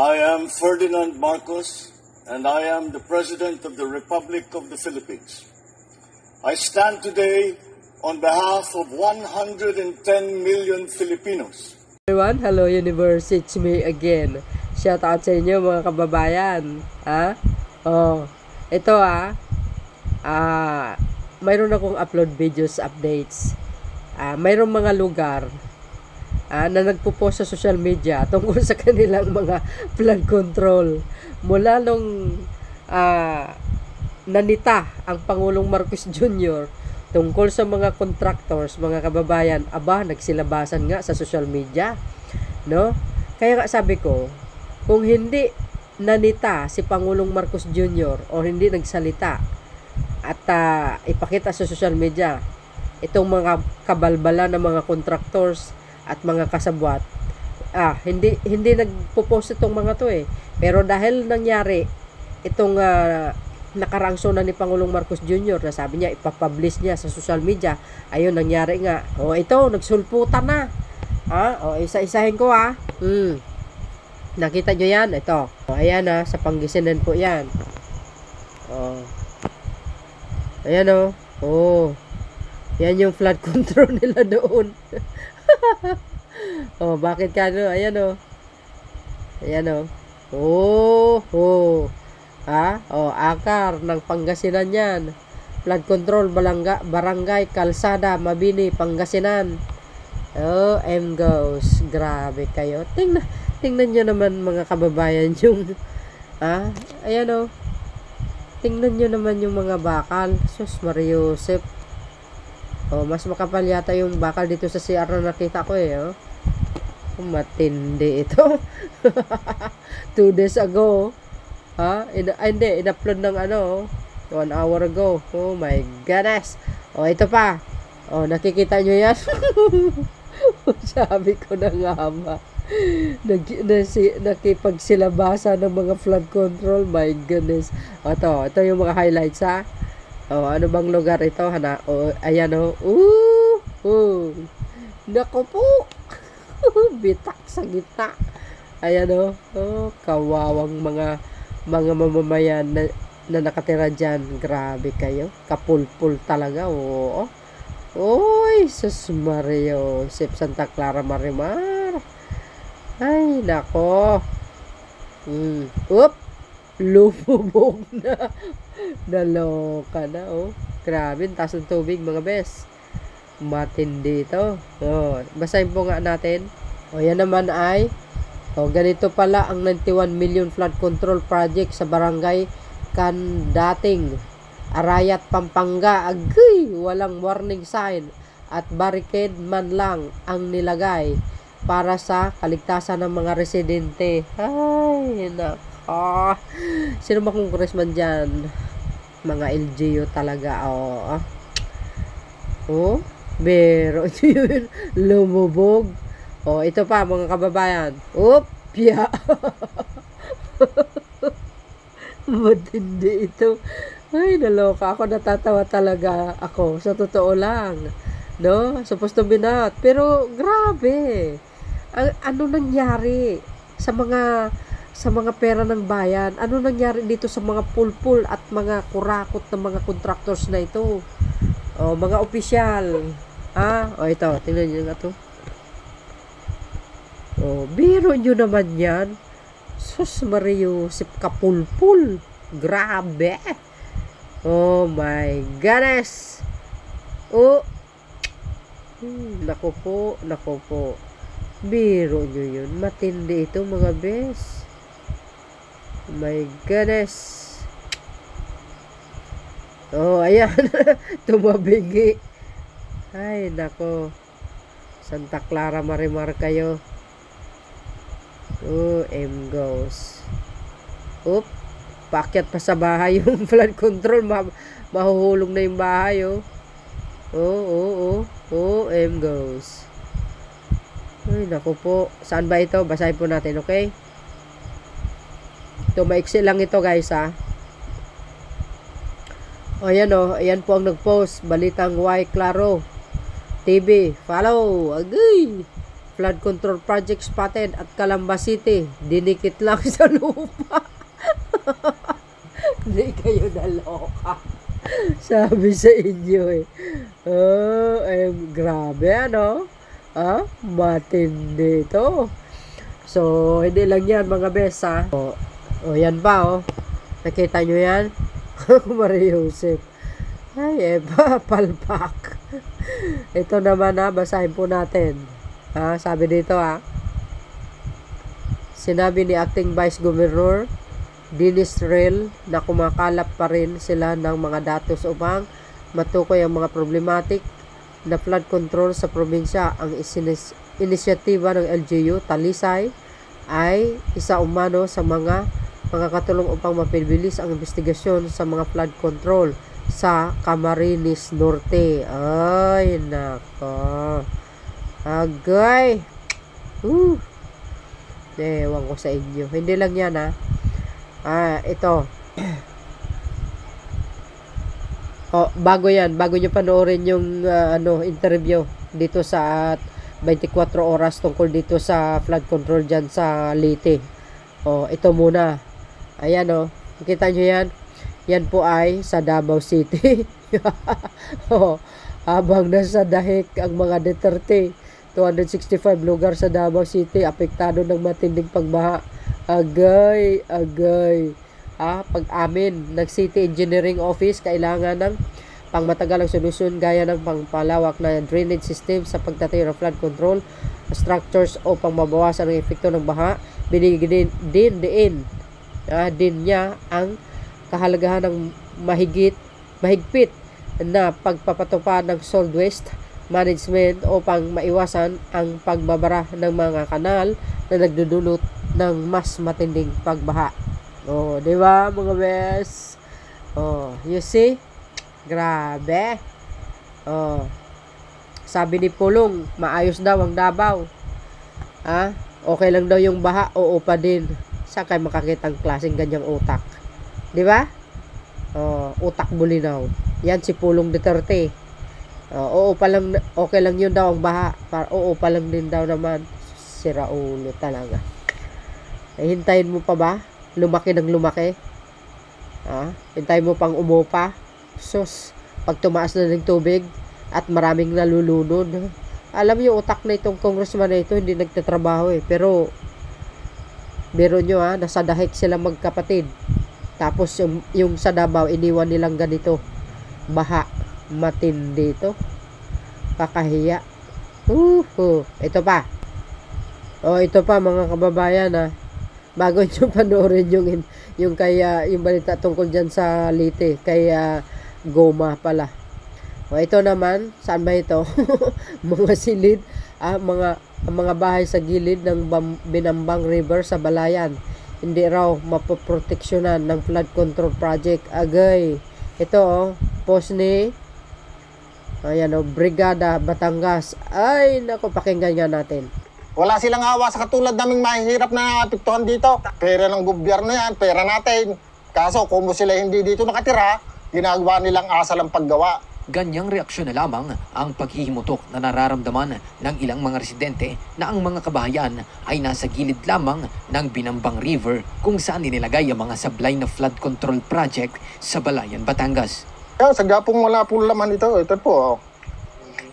I am Ferdinand Marcos, and I am the President of the Republic of the Philippines. I stand today on behalf of 110 million Filipinos. Everyone, hello universe, it's me again. Shout out sa inyo mga kababayan. Ito mayroon akong upload videos, updates. Mayroong mga lugar na nagpo-post sa social media tungkol sa kanilang mga flood control. Mula nung nanita ang Pangulong Marcos Jr. tungkol sa mga contractors, mga kababayan, nagsilabasan nga sa social media, no? Kaya nga sabi ko, kung hindi nanita si Pangulong Marcos Jr. o hindi nagsalita at ipakita sa social media itong mga kabalbala ng mga contractors at mga kasabwat, hindi nagpo-post itong mga to pero dahil nangyari itong nakaraang na ni Pangulong Marcos Jr. na sabi niya ipapublish niya sa social media, ayun nangyari nga. Ito nagsulputan na. Isa-isahin ko nakita nyo yan, ito. Ayan sa Pangasinan po yan. Ayan yan yung flood control nila doon. Bakit ka ayan ayan akar ng Pangasinan yan. Flood control barangay Kalsada Mabini, Pangasinan. Goes. Grabe kayo. Tingnan nyo naman mga kababayan yung ayan tingnan nyo naman yung mga bakal. Sus Mariusep. Mas makapal yata yung bakal dito sa CR na nakita ko matindi ito. 2 days ago hindi in-upload ng 1 hour ago. Oh my goodness. Ito pa. Nakikita nyo yan. Sabi ko na nga nakipagsilabasa ng mga flood control. My goodness. Ito yung mga highlights ano bang lugar ito? Ayan Naku po. Bitak sa gitna. Ayan kawawang mga mamamayan na nakatira dyan. Grabe kayo. Kapulpul talaga. Oy, sus Mario. Sip Santa Clara Marimar. Ay, nako. Lumubog na. Naloka na Grabe, taas ng tubig mga bes. Matindi ito. Basahin po nga natin. Yan naman ay ganito pala ang 91 million flood control project sa barangay Kandating, Arayat, Pampanga. Agay, walang warning sign at barricade man lang ang nilagay para sa kaligtasan ng mga residente. Ay, nako. Sino ba congressman dyan? Mga LGU talaga. Pero yun, lumubog. Ito pa mga kababayan. Matindi ito. Ay, naloka ako. Natatawa talaga ako. Sa totoo lang. No? Supposed to be not. Pero, grabe. Ano nangyari sa mga pera ng bayan? Ano nangyari dito sa mga pulpul at mga kurakot ng mga contractors na ito? Mga opisyal. Ito. Tingnan nyo nga ito. Biro nyo naman yan. Sus Mariusep, kapulpul. Grabe. Oh my goodness. Nako po. Biro nyo yun. Matindi ito mga bes. My goodness. Ayan. Tumabigi. Ay, nako. Santa Clara Marimar kayo. Goes. Paakyat pa sa bahay yung flood control. Mahuhulog na yung bahay, goes. Ay, naku po. Saan ba ito? Basahin po natin, okay? Ito, maiksi lang ito, guys, Ayan, ayan po ang nag-post. Balitang Y Claro TV. Follow. Agay. Flood control project spotted at Calamba City. Dinikit lang sa lupa. Hindi kayo naloka. Sabi sa inyo eh. Grabe ano? Matindi ito. So, hindi lang yan mga bes ha. Yan ba Nakita nyo yan? Maria Joseph. Ay, palpak. Ito naman basahin po natin. Sabi dito sinabi ni Acting Vice Governor Dennis Rel na kumakalap pa rin sila ng mga datos upang matukoy ang mga problematic na flood control sa probinsya. Ang inisyatiba ng LGU Talisay ay isa umano sa mga makakatulong upang mapibilis ang investigasyon sa mga flood control sa Camarines Norte. Ay, nako. Agay. Ewan ko sa inyo. Hindi lang yan ito. Bago nyo panoorin yung interview dito sa 24 oras tungkol dito sa flood control dyan sa Leyte. Ito muna. Ayan nakita nyo yan? Yan po ay sa Davao City. Habang nasa dahik ang mga Duterte, 265 lugar sa Davao City apektado ng matinding pagbaha. Agay. Pag-amin ng City Engineering Office, kailangan ng pangmatagalang solusyon gaya ng pangpalawak na drainage system sa pagtatayo ng flood control structures o pangmabawasan ng epekto ng baha. Binigyan din niya ang kahalagahan ng mahigpit na pagpapatupad ng solid waste management upang maiwasan ang pagbabara ng mga kanal na nagdudulot ng mas matinding pagbaha. Di ba mga bes? You see? Grabe. Sabi ni Pulong, maayos daw ang Davao. Okay lang daw yung baha, oo pa din. Saan kayo makakita ang klaseng ganyang utak? Di ba? Utak bulinaw. Yan si Pulong Duterte. Oo pa lang, okay lang yun daw ang baha. Oo pa lang din daw naman. Sira ulo talaga. Hintayin mo pa ba? Lumaki ng lumaki? Hintayin mo pang umupa? Sus, pag tumaas na ng tubig at maraming nalulunod. Alam niyo, utak na itong congressman na ito, hindi nagtatrabaho pero biro nyo nasa dahik sila magkapatid. Tapos yung sa Davao, iniwan nilang ganito. Baha. Matindi ito. Kakahiya. Ito pa. Ito pa mga kababayan bago nyo panoorin yung balita tungkol dyan sa Leyte kay Goma pala. Ito naman, saan ba ito? Mga silid, mga bahay sa gilid ng Binambang River sa Balayan. Hindi raw mapoproteksyonan ng flood control project. Agay. Ito post ni Brigada Batangas. Ay, nako, pakinggan nga natin. Wala silang awa sa katulad naming mahihirap na apektuhan dito. Pera ng gobyerno yan, pera natin. Kaso kung sila hindi dito nakatira, ginagawa nilang asal ang paggawa. Ganyang reaksyon na lamang ang paghihimutok na nararamdaman ng ilang mga residente na ang mga kabahayan ay nasa gilid lamang ng Binambang River kung saan inilagay ang mga sablay na flood control project sa Balayan, Batangas. Sa gapong wala po laman ito. Ito po.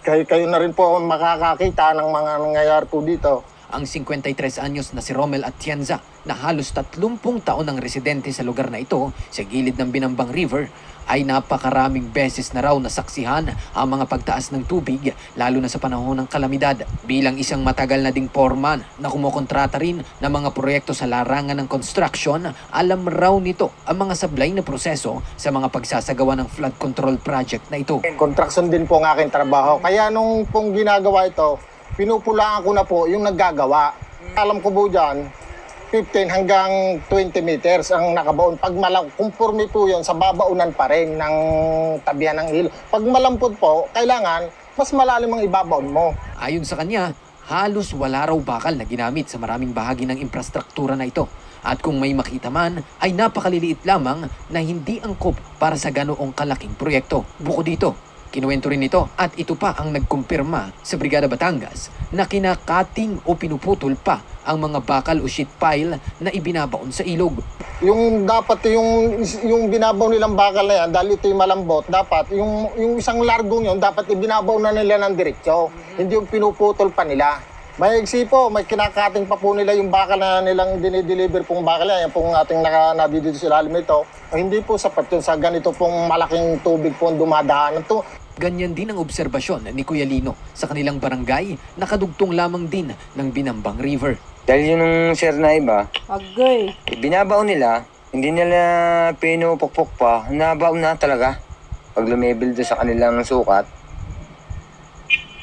Kayo na rin po makakakita ng mga nangyayari po dito. Ang 53 anyos na si Romel Atienza na halos 30 taon ang residente sa lugar na ito sa gilid ng Binambang River ay napakaraming beses na raw nasaksihan ang mga pagtaas ng tubig lalo na sa panahon ng kalamidad. Bilang isang matagal na ding foreman na kumukontrata rin ng mga proyekto sa larangan ng construction, alam raw nito ang mga sablay na proseso sa mga pagsasagawa ng flood control project na ito. Construction din po ang aking trabaho. Kaya nung pong ginagawa ito, pinupulaan ko na po yung naggagawa. Alam ko po dyan, 15 hanggang 20 meters ang nakabaon. Pag conforme po yun, sa babaunan pa rin ng tabihan ng ilo. Pag malampot po, kailangan mas malalim ang ibabaon mo. Ayon sa kanya, halos wala raw bakal na ginamit sa maraming bahagi ng infrastruktura na ito. At kung may makita man, ay napakaliliit lamang na hindi angkop para sa ganoong kalaking proyekto. Bukod dito, Kinuwento rin ito at ito pa ang nagkumpirma sa Brigada Batangas na kinakating o pinuputol pa ang mga bakal o sheet pile na ibinabaon sa ilog. Yung dapat yung binabaw nilang bakal na yan, dahil ito yung malambot, dapat yung isang largong yun, dapat ibinabaw na nila ng diretsyo. Hindi yung pinuputol pa nila. May po, may kinakating pa po nila yung bakal na nilang dinideliver pong bakal yan, yung pong ating nadidito sa ilalim nito. Hindi po sapat yun sa ganito pong malaking tubig po ang dumadaan. Ganyan din ang obserbasyon ni Kuya Lino sa kanilang barangay, nakadugtong lamang din ng Binambang River. Dahil yung sir na iba, Agay. binabaw nila, hindi nila pinupukpok pa, nabaw na talaga. Pag lumebel doon sa kanilang sukat,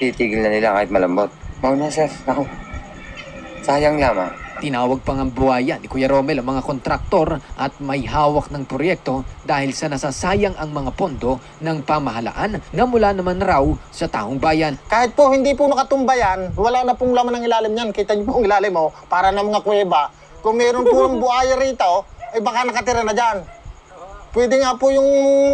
titigil na nila kahit malambot. Mauna sir, naku, sayang lamang. Tinawag pang ang buhaya ni Kuya Romel ang mga kontraktor at may hawak ng proyekto dahil sa nasasayang ang mga pondo ng pamahalaan na mula naman raw sa taong bayan. Kahit po hindi po nakatumba yan, wala na pong laman ng ilalim yan. Kita niyo po ang ilalim para na mga kuweba. Kung meron po ng buhaya rito, baka nakatira na dyan. Pwede nga po yung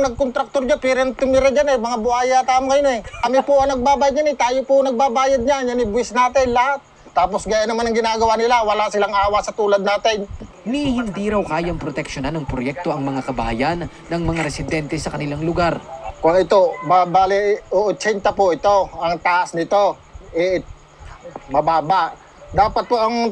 nagkontraktor dyan, pero tumira dyan mga buhaya tama kayo Kami po ang nagbabayad yan tayo po ang nagbabayad yan, yan buwis natin lahat. Tapos gaya naman ang ginagawa nila, wala silang awa sa tulad natin. Ni hindi raw kayang proteksyonan ng proyekto ang mga kabahayan ng mga residente sa kanilang lugar. Kung ito, bali 80 po ito, ang taas nito, mababa. Dapat po ang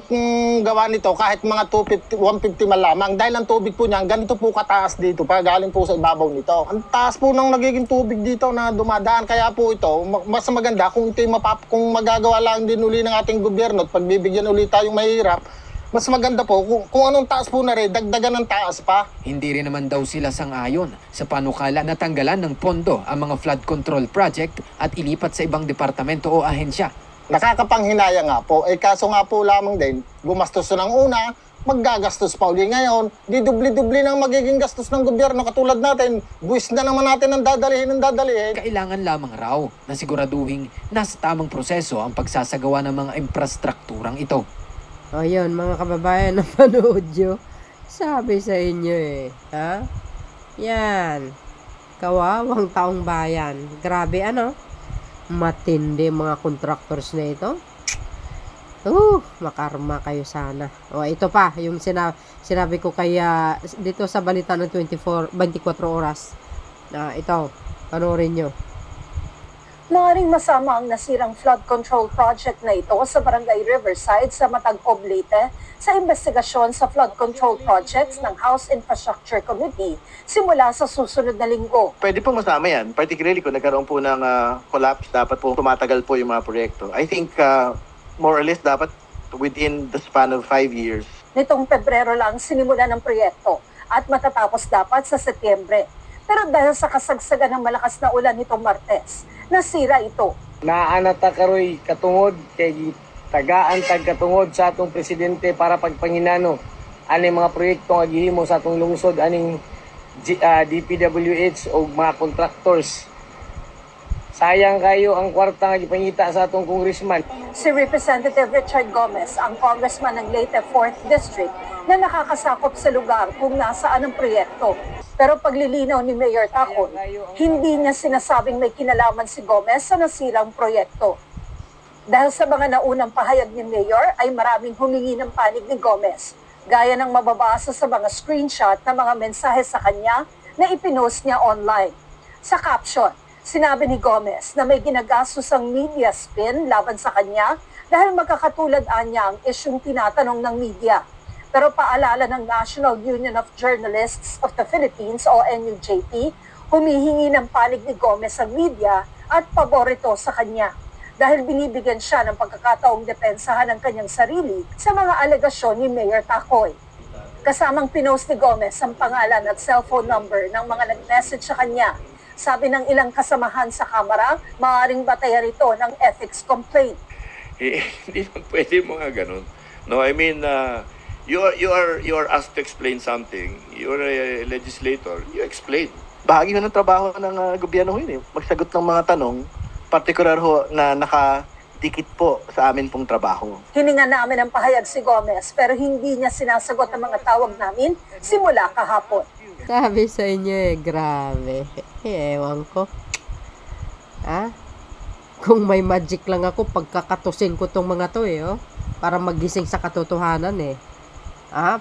gawa nito kahit mga 150 man lamang. Dahil ang tubig po niyan, ganito po kataas dito, galing po sa ibabaw nito. Ang taas po ng nagiging tubig dito na dumadaan. Kaya po ito, mas maganda kung ito kung magagawa lang din uli ng ating gobyerno at pagbibigyan uli tayong mahirap, mas maganda po kung anong taas po na rin, dagdagan ng taas pa. Hindi rin naman daw sila sang-ayon sa panukala na tanggalan ng pondo ang mga flood control project at ilipat sa ibang departamento o ahensya. Nakakapanghinaya nga po. Kaso nga po lamang din, gumastos ng una, maggagastos pa uli ngayon. Di dubli-dubli ng magiging gastos ng gobyerno katulad natin. Buwis na naman natin ang dadalihin. Kailangan lamang raw na siguraduhin nasa tamang proseso ang pagsasagawa ng mga infrastrukturang ito. O yun, mga kababayan na panood nyo, sabi sa inyo ha? Yan. Kawawang taong bayan. Grabe matindi mga contractors na ito. Makarma kayo sana. O ito pa, yung sinabi ko kaya dito sa balita ng 24 oras. Ito, panoorin nyo. Maaaring masama ang nasirang flood control project na ito sa Barangay Riverside sa Matag-Ob, Leyte sa investigasyon sa flood control projects ng House Infrastructure Committee simula sa susunod na linggo. Pwede po masama yan, particularly kung nagkaroon po ng collapse, dapat po tumatagal po yung mga proyekto. I think more or less dapat within the span of 5 years. Nitong Pebrero lang sinimula ng proyekto at matatapos dapat sa Setyembre. Pero dahil sa kasagsagan ng malakas na ulan nitong Martes, nasira ito. Naanata karoy katungod kay tagaan tagkatungod sa atong presidente para pagpanginano aning mga proyekto nga gihimo sa atong lungsod aning DPWH o mga contractors. Sayang kayo ang kwarta nga gipangita sa atong congressman. Si Representative Richard Gomez, ang congressman ng Leyte 4th District na nakakasakop sa lugar kung nasaan ang proyekto. Pero paglilinaw ni Mayor Tacon, hindi niya sinasabing may kinalaman si Gomez sa nasirang proyekto. Dahil sa mga naunang pahayag ni Mayor ay maraming humingi ng panig ni Gomez, gaya ng mababasa sa mga screenshot na mga mensahe sa kanya na ipinost niya online. Sa caption, sinabi ni Gomez na may ginagastos ang media spin laban sa kanya dahil magkakatulad niya ang isyung tinatanong ng media. Pero paalala ng National Union of Journalists of the Philippines o NUJP, humihingi ng panig ni Gomez sa media at paborito sa kanya dahil binibigyan siya ng pagkakataong depensahan ng kanyang sarili sa mga alegasyon ni Mayor Tacoy. Kasamang pinost ni Gomez ang pangalan at cellphone number ng mga nag-message sa kanya. Sabi ng ilang kasamahan sa Kamara, maaaring batayan ito ng ethics complaint. Hindi pwede mga ganun. No, I mean, you are asked to explain something. You're a legislator. You explain. Bahagi ng trabaho ng gobyerno yun magsagot ng mga tanong, partikular na nakadikit po sa amin pong trabaho. Hininga namin ang pahayag si Gomez pero hindi niya sinasagot ang mga tawag namin simula kahapon. Sabi sa inyo grabe. Ewan ko. Kung may magic lang ako, pagkakatusin ko tong mga to para magising sa katotohanan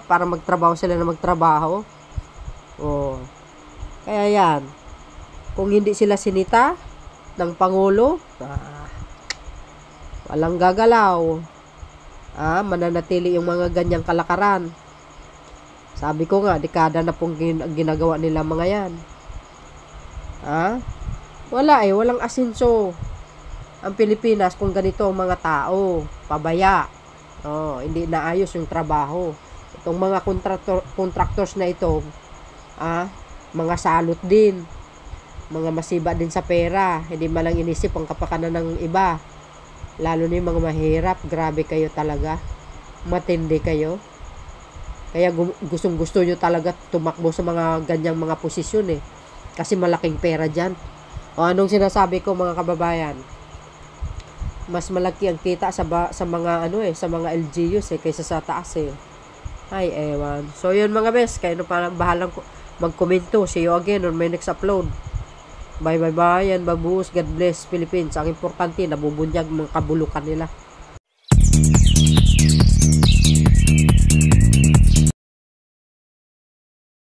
para magtrabaho sila na magtrabaho. Kaya yan, kung hindi sila sinita ng Pangulo, walang gagalaw. Mananatili yung mga ganyang kalakaran. Sabi ko nga, dekada na pong ginagawa nila mga yan. Walang asenso ang Pilipinas kung ganito ang mga tao. Pabaya. Hindi naayos yung trabaho. Itong mga contractors na ito, mga salot din. Mga masiba din sa pera. Hindi malang inisip ang kapakanan ng iba. Lalo na yung mga mahirap. Grabe kayo talaga. Matindi kayo. Kaya gustong-gusto nyo talaga tumakbo sa mga ganyang mga posisyon Kasi malaking pera dyan. Anong sinasabi ko mga kababayan? Mas malaki ang kita sa mga sa mga LGUs kaysa sa taas Ay, ewan. So yun mga bes, kayo na bahalang mag-komento. See you again on my next upload. Bye bye bye. Yan babuhos. God bless Philippines. Ang importante, nabubunyag mga kabulukan nila.